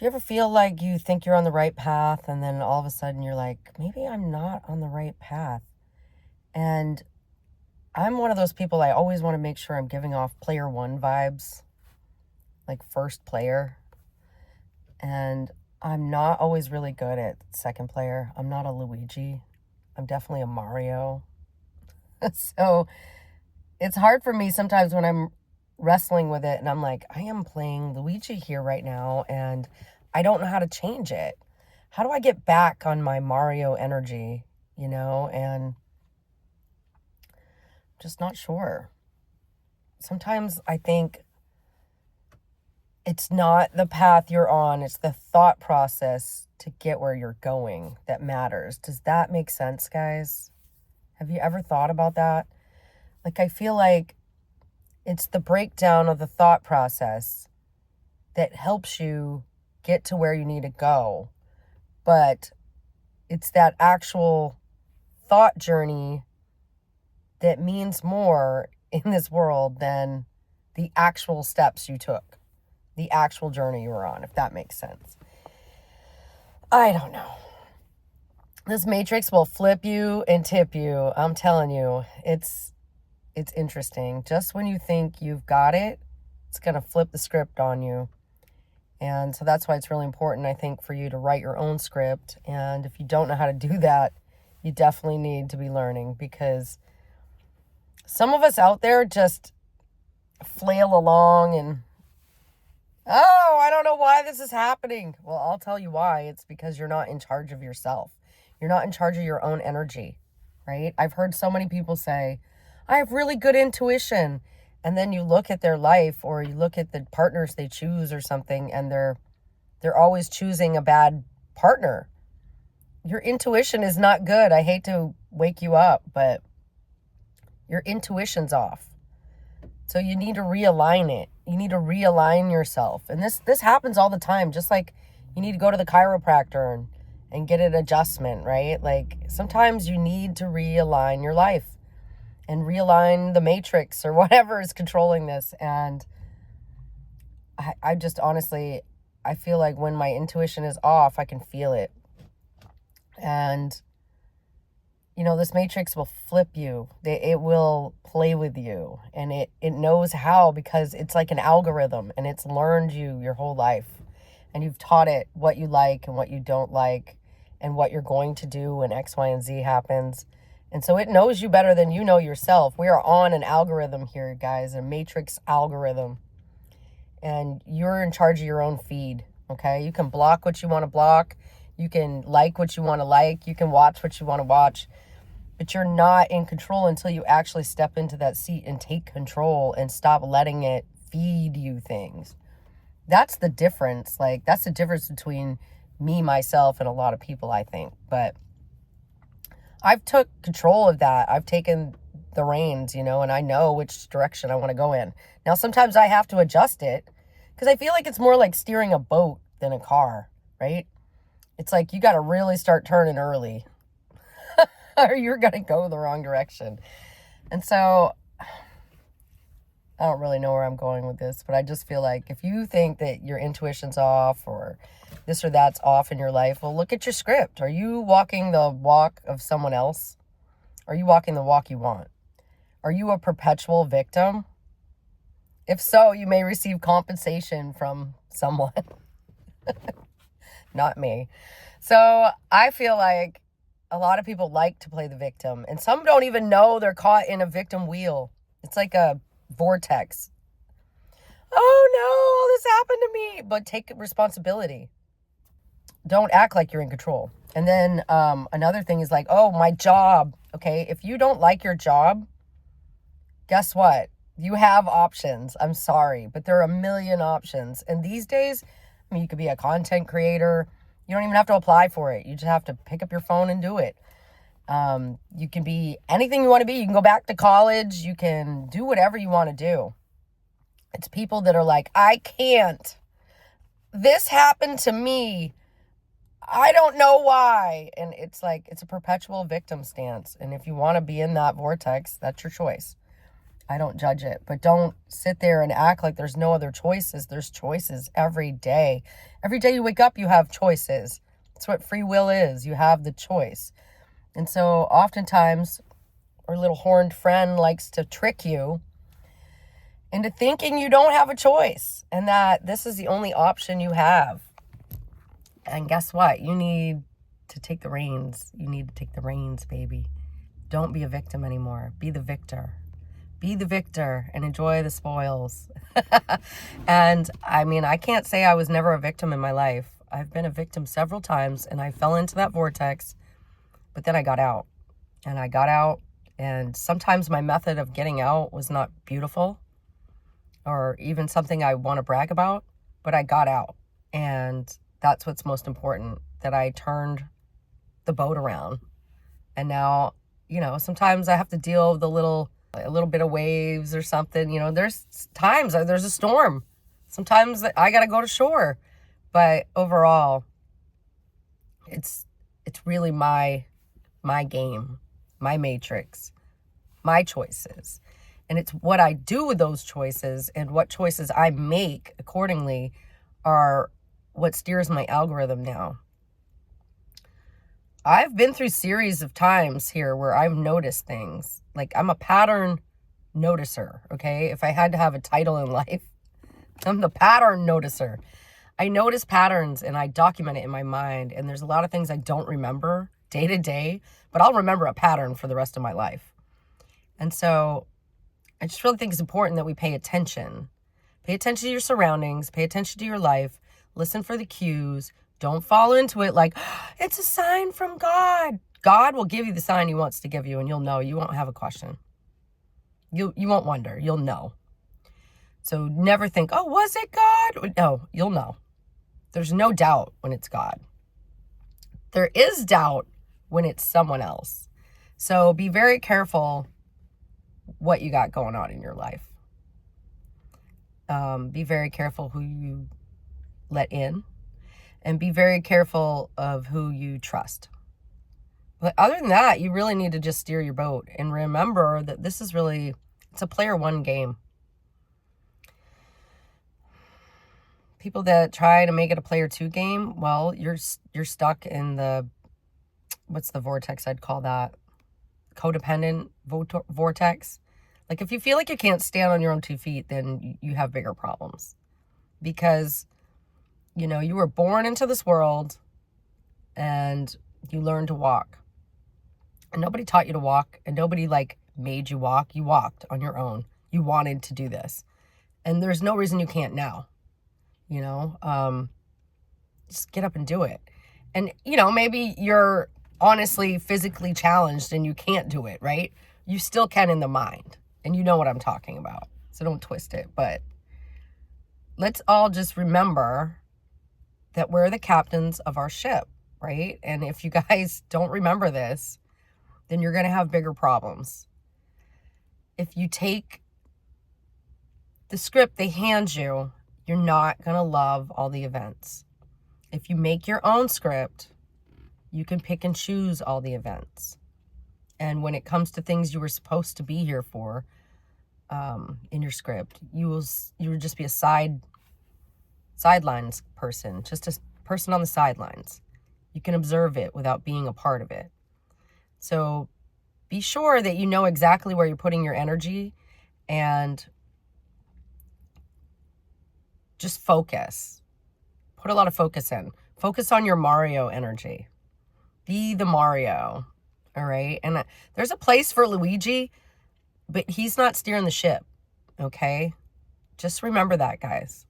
Do you ever feel like you think you're on the right path and then all of a sudden you're like, maybe I'm not on the right path? And I'm one of those people, I always want to make sure I'm giving off player one vibes, like first player. And I'm not always really good at second player. I'm not a Luigi. I'm definitely a Mario. So it's hard for me sometimes when I'm wrestling with it and I'm like, I am playing Luigi here right now and I don't know how to change it. How do I get back on my Mario energy, and just not sure. Sometimes I think it's not the path you're on, it's the thought process to get where you're going that matters. Does that make sense, guys? Have you ever thought about that? Like, I feel like it's the breakdown of the thought process that helps you get to where you need to go. But it's that actual thought journey that means more in this world than the actual steps you took, the actual journey you were on, if that makes sense. I don't know. This matrix will flip you and tip you. I'm telling you, it's interesting. Just when you think you've got it, it's going to flip the script on you. And so that's why it's really important, I think, for you to write your own script. And if you don't know how to do that, you definitely need to be learning, because some of us out there just flail along and, oh, I don't know why this is happening. Well, I'll tell you why. It's because you're not in charge of yourself. You're not in charge of your own energy, right? I've heard so many people say, I have really good intuition. And then you look at their life, or you look at the partners they choose or something, and they're always choosing a bad partner. Your intuition is not good. I hate to wake you up, but your intuition's off. So you need to realign it. You need to realign yourself. And this happens all the time. Just like you need to go to the chiropractor and get an adjustment, right? Like sometimes you need to realign your life and realign the matrix or whatever is controlling this. And I just honestly, I feel like when my intuition is off, I can feel it. And, this matrix will flip you. It will play with you. And it knows how, because it's like an algorithm, and it's learned you your whole life. And you've taught it what you like and what you don't like, and what you're going to do when X, Y, and Z happens. And so it knows you better than you know yourself. We are on an algorithm here, guys, a matrix algorithm. And you're in charge of your own feed, okay? You can block what you want to block. You can like what you want to like. You can watch what you want to watch. But you're not in control until you actually step into that seat and take control and stop letting it feed you things. That's the difference. Like, that's the difference between me, myself, and a lot of people, I think. But I've took control of that. I've taken the reins, and I know which direction I want to go in. Now, sometimes I have to adjust it, because I feel like it's more like steering a boat than a car, right? It's like you got to really start turning early or you're going to go the wrong direction. And so I don't really know where I'm going with this, but I just feel like if you think that your intuition's off or this or that's off in your life, well, look at your script. Are you walking the walk of someone else? Are you walking the walk you want? Are you a perpetual victim? If so, you may receive compensation from someone. Not me. So I feel like a lot of people like to play the victim, and some don't even know they're caught in a victim wheel. It's like a vortex. Oh no, all this happened to me. But take responsibility. Don't act like you're in control. And then another thing is like, oh, my job. Okay, if you don't like your job, guess what? You have options. I'm sorry, but there are a million options. And these days, you could be a content creator. You don't even have to apply for it. You just have to pick up your phone and do it. You can be anything you want to be. You can go back to college. You can do whatever you want to do. It's people that are like, I can't. This happened to me. I don't know why. And it's like, it's a perpetual victim stance. And if you want to be in that vortex, that's your choice. I don't judge it, but don't sit there and act like there's no other choices. There's choices every day. Every day you wake up, you have choices. That's what free will is. You have the choice. And so oftentimes our little horned friend likes to trick you into thinking you don't have a choice and that this is the only option you have. And guess what? You need to take the reins. You need to take the reins, baby. Don't be a victim anymore. Be the victor. Be the victor and enjoy the spoils. And I mean, I can't say I was never a victim in my life. I've been a victim several times and I fell into that vortex, but then I got out. And I got out, and sometimes my method of getting out was not beautiful or even something I want to brag about, but I got out. And that's what's most important, that I turned the boat around. And now, you know, sometimes I have to deal with a little bit of waves or something. You know, there's times there's a storm. Sometimes I got to go to shore. But overall, it's really my game, my matrix, my choices. And it's what I do with those choices and what choices I make accordingly are what steers my algorithm now. I've been through series of times here where I've noticed things. Like, I'm a pattern noticer, okay? If I had to have a title in life, I'm the pattern noticer. I notice patterns and I document it in my mind. And there's a lot of things I don't remember day to day, but I'll remember a pattern for the rest of my life. And so I just really think it's important that we pay attention. Pay attention to your surroundings. Pay attention to your life. Listen for the cues. Don't fall into it like, it's a sign from God. God will give you the sign he wants to give you, and you'll know. You won't have a question. You won't wonder. You'll know. So never think, oh, was it God? No, you'll know. There's no doubt when it's God. There is doubt when it's someone else. So be very careful what you got going on in your life. Be very careful who you let in, and be very careful of who you trust. But other than that, you really need to just steer your boat and remember that this is really, it's a player one game. People that try to make it a player two game, well, you're stuck in the, what's the vortex I'd call that? Codependent vortex. Like, if you feel like you can't stand on your own 2 feet, then you have bigger problems. Because, you know, you were born into this world and you learned to walk. And nobody taught you to walk, and nobody made you walk. You walked on your own. You wanted to do this. And there's no reason you can't now. You know, just get up and do it. And, you know, maybe you're honestly physically challenged and you can't do it, right? You still can in the mind. And you know what I'm talking about. So don't twist it. But let's all just remember that we're the captains of our ship, right? And if you guys don't remember this, then you're going to have bigger problems. If you take the script they hand you, you're not going to love all the events. If you make your own script, you can pick and choose all the events. And when it comes to things you were supposed to be here for in your script, you will just be a sidelines person, just a person on the sidelines. You can observe it without being a part of it. So be sure that you know exactly where you're putting your energy, and just focus. Put a lot of focus in. Focus on your Mario energy. Be the Mario. All right? And there's a place for Luigi, but he's not steering the ship. Okay? Just remember that, guys.